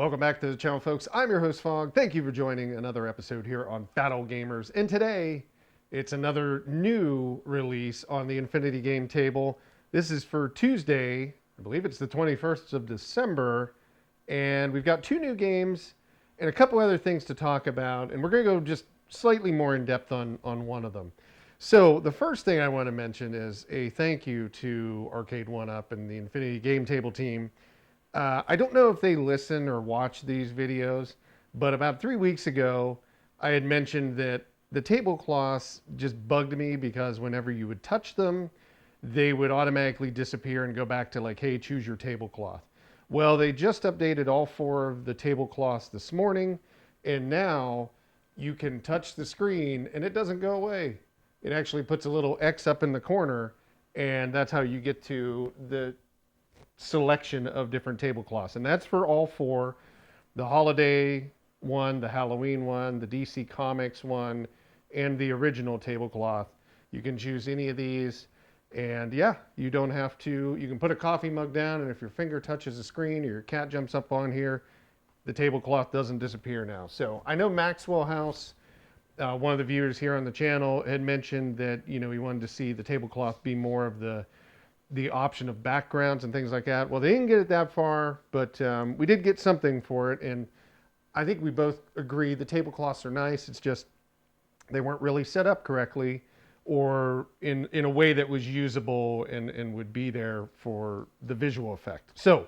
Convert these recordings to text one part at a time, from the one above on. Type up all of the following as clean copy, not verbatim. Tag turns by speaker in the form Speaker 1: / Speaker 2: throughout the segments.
Speaker 1: Welcome back to the channel, folks. I'm your host, Fog. Thank you for joining another episode here on Battle Gamers. And today, it's another new release on the Infinity Game Table. This is for Tuesday. I believe it's the 21st of December. And we've got two new games and a couple other things to talk about. And we're going to go just slightly more in depth on one of them. So the first thing I want to mention is a thank you to Arcade1up and the Infinity Game Table team. I don't know if they listen or watch these videos, but about 3 weeks ago, I had mentioned that the tablecloths just bugged me because whenever you would touch them, they would automatically disappear and go back to like, hey, choose your tablecloth. Well, they just updated all 4 of the tablecloths this morning, and now you can touch the screen and it doesn't go away. It actually puts a little X up in the corner, and that's how you get to the selection of different tablecloths, and that's for all 4: the holiday one, the Halloween one, the DC Comics one, and the original tablecloth. You can choose any of these, and yeah, you don't have to. You can put a coffee mug down, and if your finger touches the screen or your cat jumps up on here, the tablecloth doesn't disappear now. So I know Maxwell House, one of the viewers here on the channel, had mentioned that he wanted to see the tablecloth be more of the option of backgrounds and things like that. Well, they didn't get it that far, but we did get something for it, and I think we both agree the tablecloths are nice. It's just they weren't really set up correctly or in a way that was usable and would be there for the visual effect. So,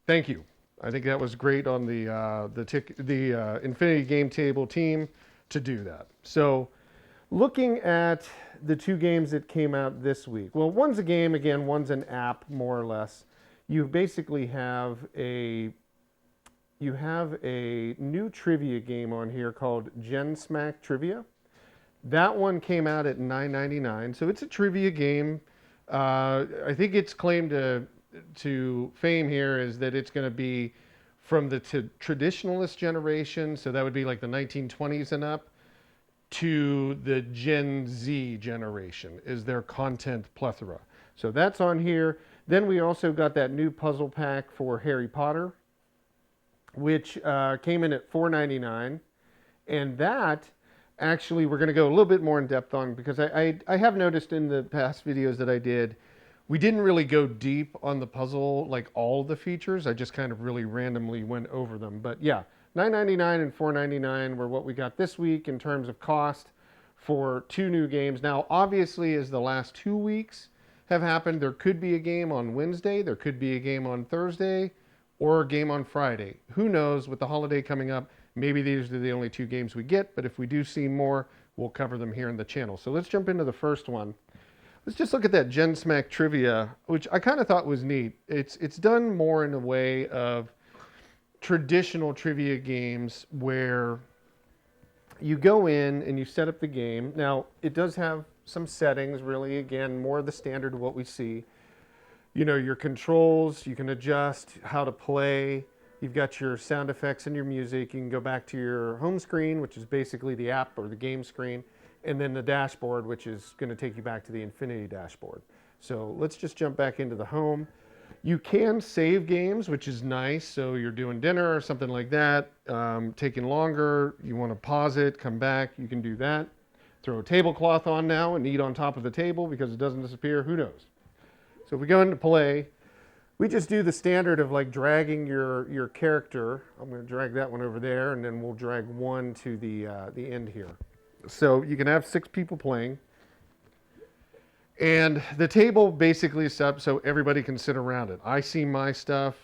Speaker 1: thank you. I think that was great on the Infinity Game Table team to do that. So, looking at the 2 games that came out this week. Well, one's a game, again, one's an app, more or less. You basically have a new trivia game on here called Gen Smack Trivia. That one came out at $9.99, so it's a trivia game. I think its claim to fame here is that it's going to be from the traditionalist generation, so that would be like the 1920s and up, to the Gen Z generation is their content plethora. So that's on here. Then we also got that new puzzle pack for Harry Potter, which came in at $4.99. And that, actually, we're going to go a little bit more in depth on, because I have noticed in the past videos that I did, we didn't really go deep on the puzzle, like all the features. I just kind of really randomly went over them. But yeah, $9.99 and $4.99 were what we got this week in terms of cost for 2 new games. Now, obviously, as the last 2 weeks have happened, there could be a game on Wednesday, there could be a game on Thursday, or a game on Friday. Who knows? With the holiday coming up, maybe these are the only 2 games we get, but if we do see more, we'll cover them here in the channel. So let's jump into the first one. Let's just look at that Gen Smack Trivia, which I kind of thought was neat. It's done more in a way of traditional trivia games where you go in and you set up the game. Now, it does have some settings, really, again, more of the standard of what we see. Your controls, you can adjust how to play. You've got your sound effects and your music. You can go back to your home screen, which is basically the app or the game screen, and then the dashboard, which is going to take you back to the Infinity dashboard. So let's just jump back into the home. You can save games, which is nice. So you're doing dinner or something like that, taking longer, you want to pause it, come back, you can do that. Throw a tablecloth on now and eat on top of the table because it doesn't disappear, who knows. So if we go into play, we just do the standard of like dragging your character. I'm going to drag that one over there, and then we'll drag one to the end here. So you can have 6 people playing. And the table basically is set up so everybody can sit around it. I see my stuff,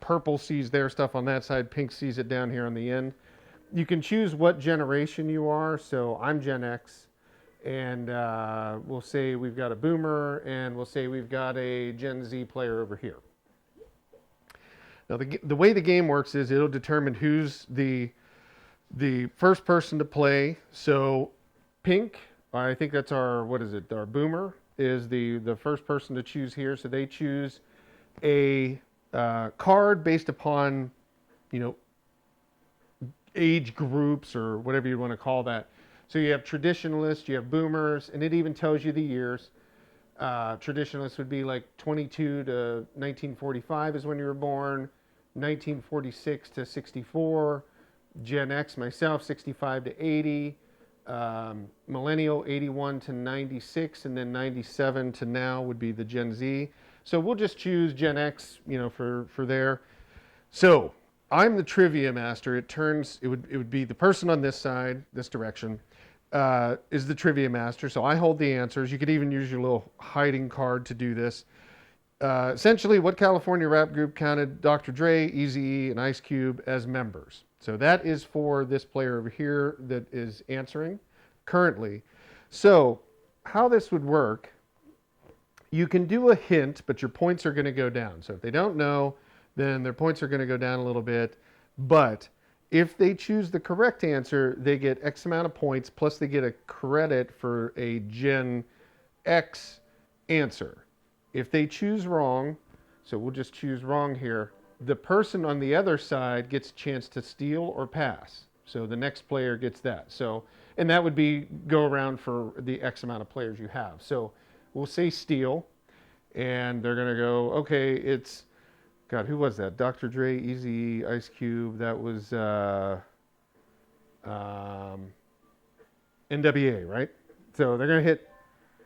Speaker 1: purple sees their stuff on that side, pink sees it down here on the end. You can choose what generation you are. So I'm Gen X, and we'll say we've got a boomer, and we'll say we've got a Gen Z player over here. Now the way the game works is it'll determine who's the first person to play. So pink, I think that's our boomer is the first person to choose here. So they choose a card based upon, age groups or whatever you want to call that. So you have traditionalists, you have boomers, and it even tells you the years. Traditionalists would be like 22 to 1945 is when you were born. 1946 to 64, Gen X myself, 65 to 80, Millennial, 81 to 96, and then 97 to now would be the Gen Z. So we'll just choose Gen X, for there. So I'm the trivia master. It would be the person on this side, this direction, is the trivia master. So I hold the answers. You could even use your little hiding card to do this. Essentially, what California rap group counted Dr. Dre, Eazy-E, and Ice Cube as members? So that is for this player over here that is answering currently. So how this would work, you can do a hint, but your points are going to go down. So if they don't know, then their points are going to go down a little bit. But if they choose the correct answer, they get X amount of points, plus they get a credit for a Gen X answer. If they choose wrong, so we'll just choose wrong here, the person on the other side gets a chance to steal or pass. So the next player gets that. So, and that would be go around for the X amount of players you have. So we'll say steal, and they're going to go, okay, it's, God, who was that? Dr. Dre, Eazy-E, Ice Cube. That was NWA, right? So they're going to hit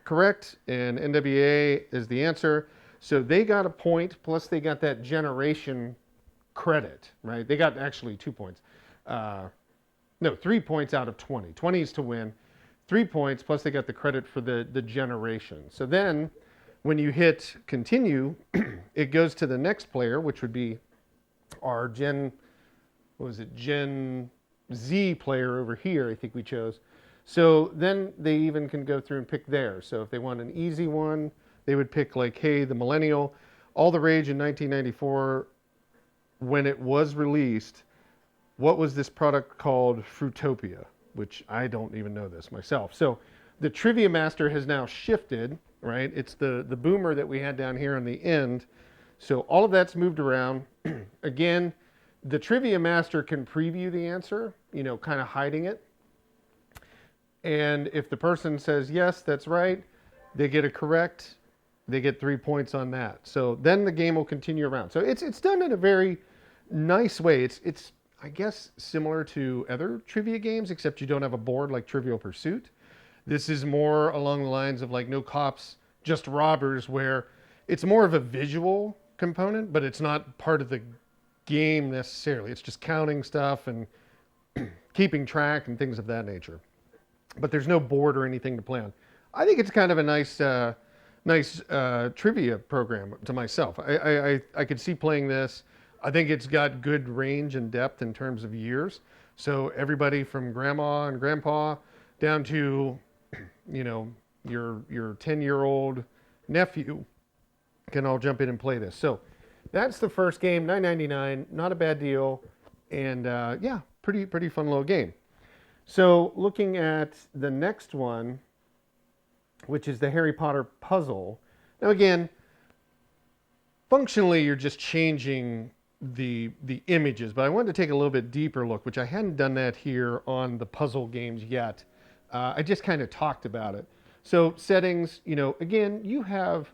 Speaker 1: correct, and NWA is the answer. So they got a point, plus they got that generation credit, right? They got actually 2 points. No, 3 points out of 20. 20 is to win. 3 points, plus they got the credit for the generation. So then, when you hit continue, it goes to the next player, which would be our Gen Z player over here, I think we chose. So then they even can go through and pick theirs. So if they want an easy one, they would pick like, hey, the Millennial, all the rage in 1994, when it was released, what was this product called? Fruitopia, which I don't even know this myself. So the Trivia Master has now shifted, right? It's the boomer that we had down here on the end. So all of that's moved around. Again, the Trivia Master can preview the answer, kind of hiding it. And if the person says, yes, that's right, they get a correct, they get 3 points on that. So then the game will continue around. So it's done in a very nice way. It's I guess similar to other trivia games, except you don't have a board like Trivial Pursuit. This is more along the lines of like No Cops, Just Robbers, where it's more of a visual component, but it's not part of the game necessarily. It's just counting stuff and keeping track and things of that nature. But there's no board or anything to play on. I think it's kind of a nice trivia program to myself. I could see playing this. I think it's got good range and depth in terms of years. So everybody from grandma and grandpa down to, your 10-year-old nephew can all jump in and play this. So that's the first game, $9.99, not a bad deal, and pretty fun little game. So looking at the next one, which is the Harry Potter puzzle. Now again, functionally you're just changing the images, but I wanted to take a little bit deeper look, which I hadn't done that here on the puzzle games yet. I just kind of talked about it. So settings, again, you have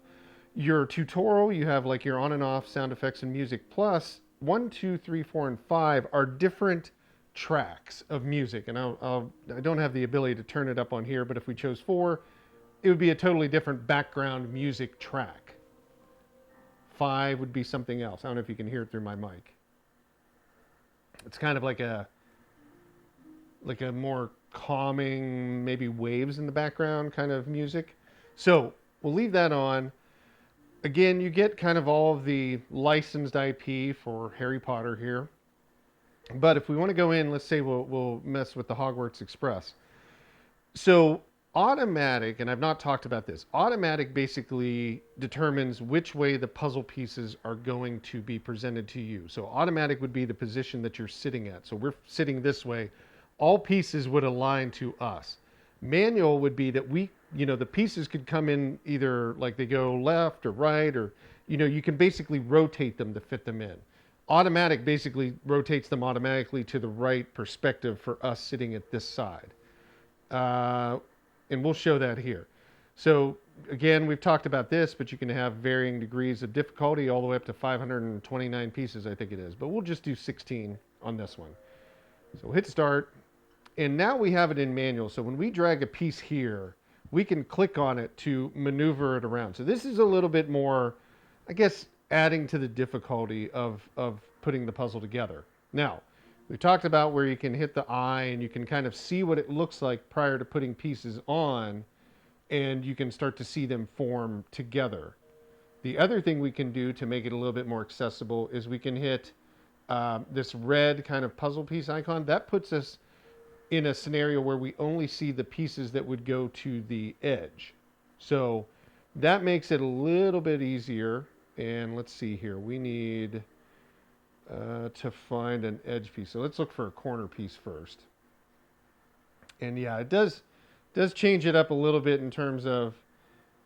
Speaker 1: your tutorial, you have like your on and off sound effects and music, plus 1, 2, 3, 4, and 5 are different tracks of music. And I don't have the ability to turn it up on here, but if we chose 4, it would be a totally different background music track. 5 would be something else. I don't know if you can hear it through my mic. It's kind of like a more calming, maybe waves in the background kind of music. So we'll leave that on. Again, you get kind of all of the licensed IP for Harry Potter here. But if we want to go in, let's say we'll mess with the Hogwarts Express. So automatic, and I've not talked about this, automatic basically determines which way the puzzle pieces are going to be presented to you. So automatic would be the position that you're sitting at. So we're sitting this way. All pieces would align to us. Manual would be that the pieces could come in either like they go left or right, or, you can basically rotate them to fit them in. Automatic basically rotates them automatically to the right perspective for us sitting at this side. And we'll show that here. So again, we've talked about this, but you can have varying degrees of difficulty all the way up to 529 pieces, I think it is. But we'll just do 16 on this one. So we'll hit start. And now we have it in manual. So when we drag a piece here, we can click on it to maneuver it around. So this is a little bit more, I guess, adding to the difficulty of putting the puzzle together. Now, we talked about where you can hit the eye and you can kind of see what it looks like prior to putting pieces on, and you can start to see them form together. The other thing we can do to make it a little bit more accessible is we can hit this red kind of puzzle piece icon. That puts us in a scenario where we only see the pieces that would go to the edge. So that makes it a little bit easier. And let's see here. We need to find an edge piece. So let's look for a corner piece first. And yeah, it does change it up a little bit in terms of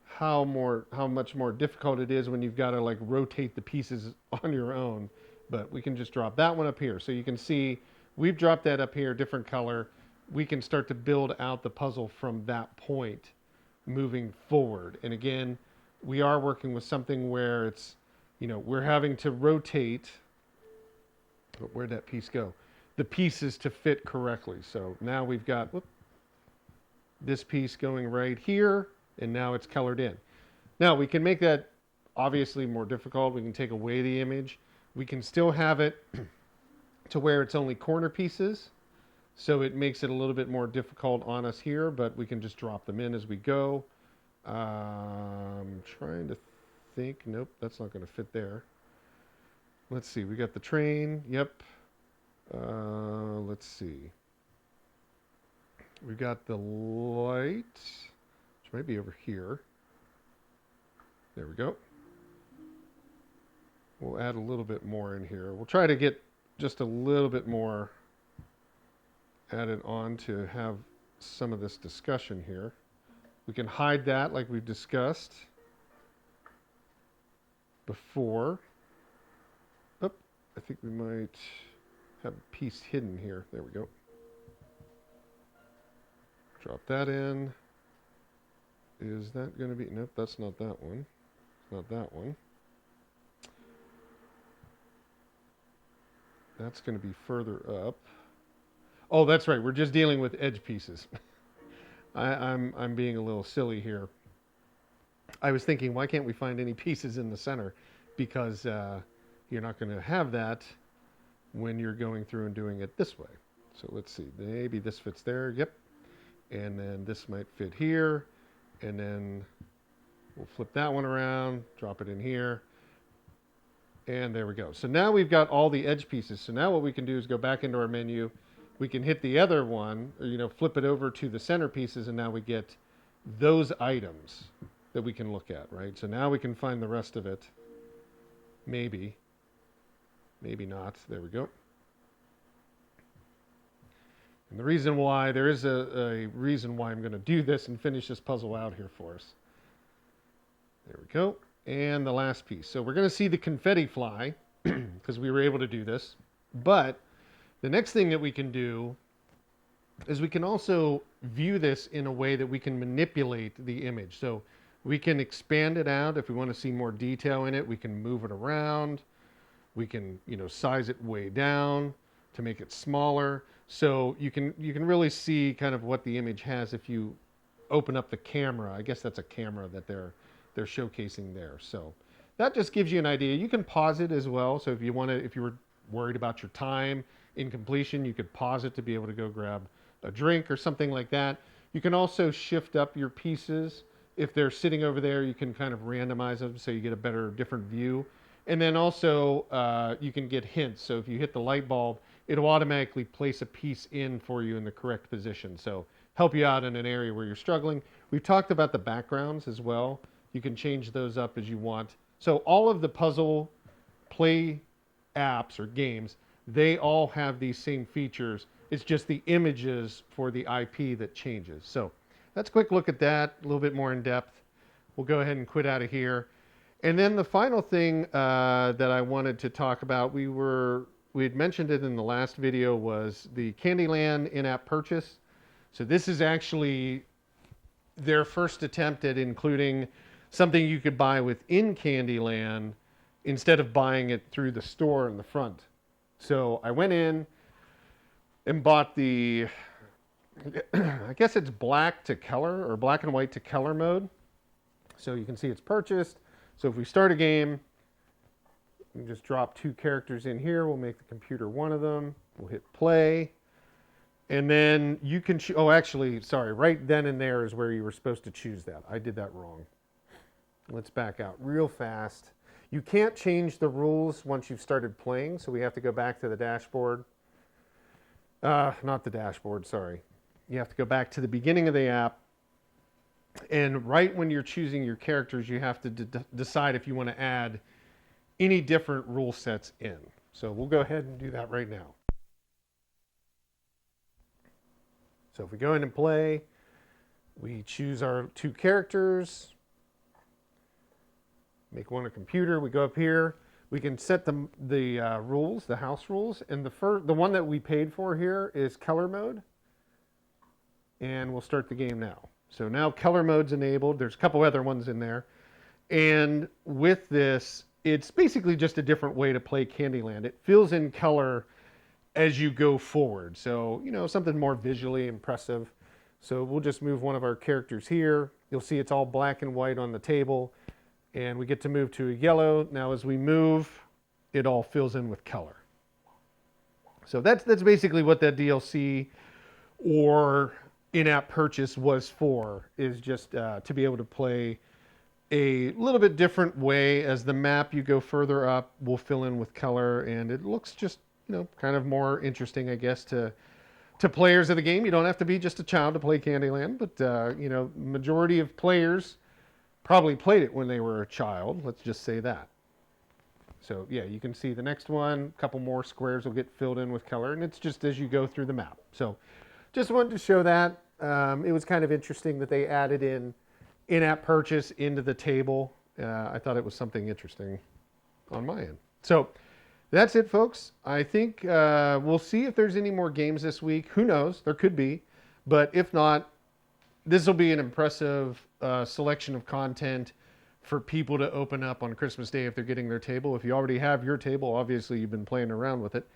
Speaker 1: how much more difficult it is when you've got to like rotate the pieces on your own. But we can just drop that one up here. So you can see we've dropped that up here, different color. We can start to build out the puzzle from that point moving forward. And again, we are working with something where it's, we're having to rotate. Where'd that piece go? The pieces to fit correctly. So now we've got this piece going right here, and now it's colored in. Now we can make that obviously more difficult. We can take away the image. We can still have it to where it's only corner pieces. So it makes it a little bit more difficult on us here, but we can just drop them in as we go. Trying to think. Nope, that's not going to fit there. Let's see. We got the train. Yep. Let's see. We got the light, which might be over here. There we go. We'll add a little bit more in here. We'll try to get just a little bit more added on to have some of this discussion here. We can hide that like we've discussed before. Oh, I think we might have a piece hidden here. There we go. Drop that in. Is that going to be... Nope, that's not that one. It's not that one. That's going to be further up. Oh, that's right. We're just dealing with edge pieces. I'm being a little silly here. I was thinking, why can't we find any pieces in the center? Because you're not going to have that when you're going through and doing it this way. So let's see. Maybe this fits there. Yep. And then this might fit here. And then we'll flip that one around, drop it in here. And there we go. So now we've got all the edge pieces. So now what we can do is go back into our menu. We can hit the other one, or, flip it over to the center pieces, and now we get those items that we can look at, right? So now we can find the rest of it. Maybe. Maybe not. There we go. And the reason why, there is a reason why I'm going to do this and finish this puzzle out here for us. There we go. And the last piece. So we're going to see the confetti fly because we were able to do this. But the next thing that we can do is we can also view this in a way that we can manipulate the image. So we can expand it out if we want to see more detail in it. We can move it around. We can, size it way down to make it smaller. So you can really see kind of what the image has if you open up the camera. I guess that's a camera that they're showcasing there. So that just gives you an idea. You can pause it as well. So if you were worried about your time in completion, you could pause it to be able to go grab a drink or something like that. You can also shift up your pieces. If they're sitting over there, you can kind of randomize them so you get a different view. And then also you can get hints. So if you hit the light bulb, it'll automatically place a piece in for you in the correct position. So help you out in an area where you're struggling. We've talked about the backgrounds as well. You can change those up as you want. So all of the puzzle play apps or games, they all have these same features. It's just the images for the IP that changes. So that's a quick look at that, a little bit more in depth. We'll go ahead and quit out of here. And then the final thing that I wanted to talk about, we had mentioned it in the last video, was the Candyland in-app purchase. So this is actually their first attempt at including something you could buy within Candyland instead of buying it through the store in the front. So I went in and bought the, I guess it's black to color or black and white to color mode. So you can see it's purchased. So if we start a game, we just drop 2 characters in here. We'll make the computer one of them. We'll hit play. And then you can oh, actually, sorry, right then and there is where you were supposed to choose that. I did that wrong. Let's back out real fast. You can't change the rules once you've started playing, so we have to go back to the dashboard. Not the dashboard, sorry. You have to go back to the beginning of the app. And right when you're choosing your characters, you have to decide if you want to add any different rule sets in. So we'll go ahead and do that right now. So if we go in and play, we choose our 2 characters, make one a computer, we go up here, we can set the rules, the house rules, and the one that we paid for here is color mode, and we'll start the game now. So now color mode's enabled. There's a couple other ones in there, and with this, it's basically just a different way to play Candyland. It fills in color as you go forward. So, you know, something more visually impressive. So we'll just move one of our characters here. You'll see it's all black and white on the table, and we get to move to a yellow. Now as we move, it all fills in with color. So that's basically what that DLC or in-app purchase was for, is just to be able to play a little bit different way. As the map you go further up will fill in with color, and it looks just, you know, kind of more interesting, I guess, to players of the game. You don't have to be just a child to play Candyland, but you know, majority of players probably played it when they were a child. Let's just say that. So yeah, you can see the next one, a couple more squares will get filled in with color, and it's just as you go through the map. So just wanted to show that. It was kind of interesting that they added in-app purchase into the table. I thought it was something interesting on my end. So that's it, folks. I think we'll see if there's any more games this week. Who knows? There could be. But if not, this will be an impressive selection of content for people to open up on Christmas Day if they're getting their table. If you already have your table, obviously you've been playing around with it.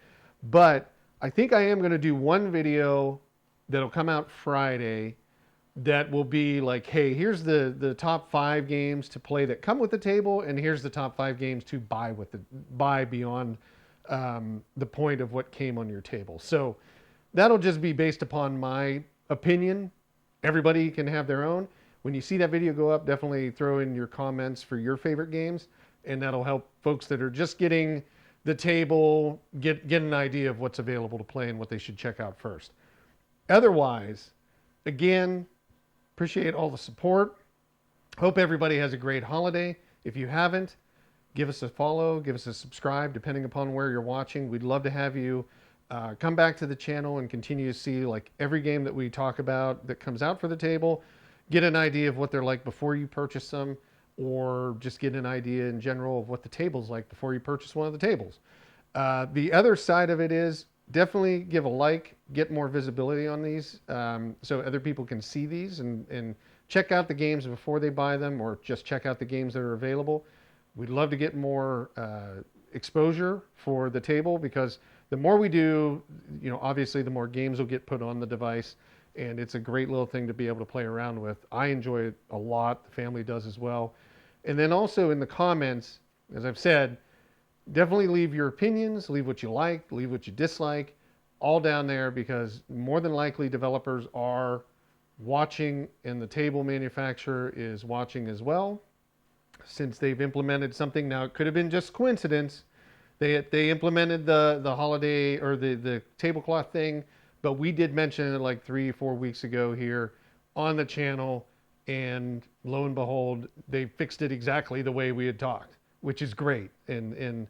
Speaker 1: But I think I am going to do one video that'll come out Friday that will be like, hey, here's the top 5 games to play that come with the table, and here's the top 5 games to buy beyond the point of what came on your table. So that'll just be based upon my opinion. Everybody can have their own. When you see that video go up, definitely throw in your comments for your favorite games, and that'll help folks that are just getting the table get an idea of what's available to play and what they should check out first. Otherwise, again, appreciate all the support. Hope everybody has a great holiday. If you haven't, give us a follow, give us a subscribe, depending upon where you're watching. We'd love to have you come back to the channel and continue to see like every game that we talk about that comes out for the table. Get an idea of what they're like before you purchase them, or just get an idea in general of what the table's like before you purchase one of the tables. The other side of it is definitely give a like, get more visibility on these so other people can see these and check out the games before they buy them, or just check out the games that are available. We'd love to get more exposure for the table, because the more we do, you know, obviously the more games will get put on the device, and it's a great little thing to be able to play around with. I enjoy it a lot. The family does as well. And then also in the comments, as I've said, definitely leave your opinions, leave what you like, leave what you dislike, all down there, because more than likely developers are watching, and the table manufacturer is watching as well, since they've implemented something. Now, it could have been just coincidence. They implemented the holiday or the tablecloth thing, but we did mention it like 3-4 weeks ago here on the channel, and lo and behold, they fixed it exactly the way we had talked, which is great. And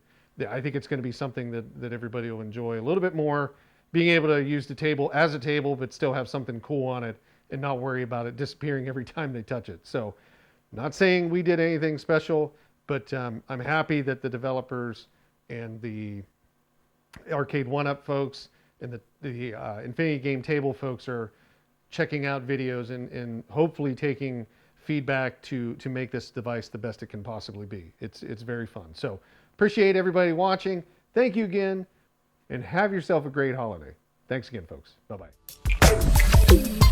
Speaker 1: I think it's going to be something that everybody will enjoy a little bit more, being able to use the table as a table, but still have something cool on it and not worry about it disappearing every time they touch it. So, not saying we did anything special, but I'm happy that the developers and the Arcade1up folks and the Infinity Game Table folks are checking out videos and hopefully taking feedback to make this device the best it can possibly be. It's very fun. So appreciate everybody watching. Thank you again, and have yourself a great holiday. Thanks again, folks. Bye-bye.